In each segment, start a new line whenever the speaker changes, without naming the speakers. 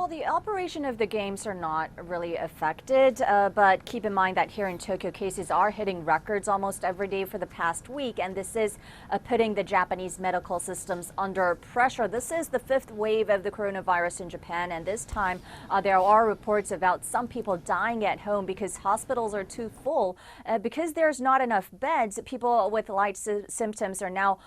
Well, the operation of the games are not really affected, but keep in mind that here in Tokyo, cases are hitting records almost every day for the past week, and this is putting the Japanese medical systems under pressure. This is the fifth wave of the coronavirus in Japan, and this time there are reports about some people dying at home because hospitals are too full. Because there's not enough beds, people with light symptoms are now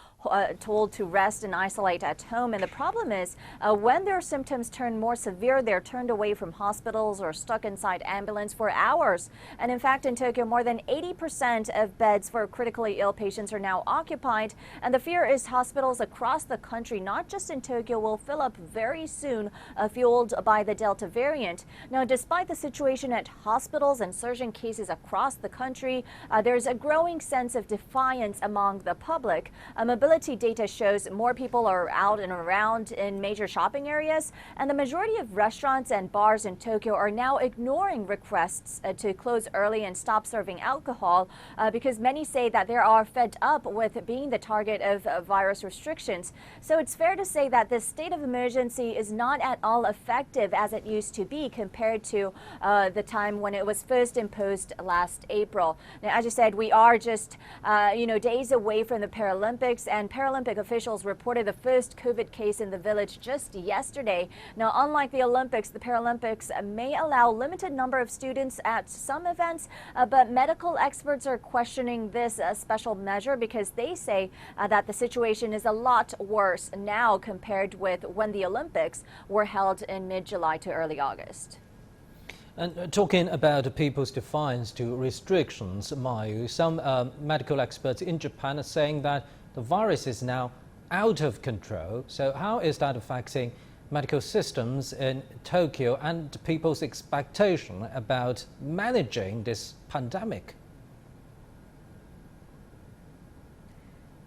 told to rest and isolate at home. And the problem is when their symptoms turn more severe, they're turned away from hospitals or stuck inside ambulance for hours. And in fact, in Tokyo, more than 80% of beds for critically ill patients are now occupied. And the fear is hospitals across the country, not just in Tokyo, will fill up very soon, fueled by the Delta variant. Now, despite the situation at hospitals and surging cases across the country, there's a growing sense of defiance among the public. Mobility data shows more people are out and around in major shopping areas, and the majority of restaurants and bars in Tokyo are now ignoring requests to close early and stop serving alcohol because many say that they are fed up with being the target of virus restrictions. So it's fair to say that this state of emergency is not at all effective as it used to be compared to the time when it was first imposed last April. Now, as you said, we are just days away from the Paralympics, and Paralympic officials reported the first COVID case in the village just yesterday. Now, unlike the Olympics, the Paralympics may allow limited number of students at some events, but medical experts are questioning this special measure because they say that the situation is a lot worse now compared with when the Olympics were held in mid-July to early August.
And talking about people's defiance to restrictions, Mayu, some medical experts in Japan are saying that the virus is now out of control. So how is that affecting medical systems in Tokyo and people's expectation about managing this pandemic?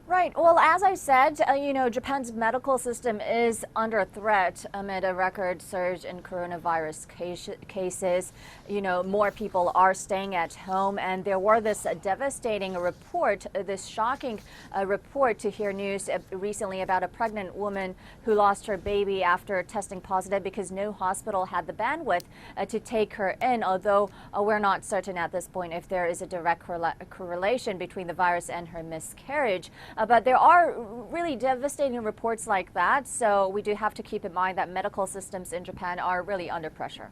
Right. Well, as I said, Japan's medical system is under threat amid a record surge in coronavirus cases. More people are staying at home, and there were this devastating report, this shocking report to hear news recently about a pregnant woman who lost her baby after testing positive because no hospital had the bandwidth to take her in, although we're not certain at this point if there is a direct correlation between the virus and her miscarriage. But there are really devastating reports like that, so we do have to keep in mind that medical systems in Japan are really under pressure.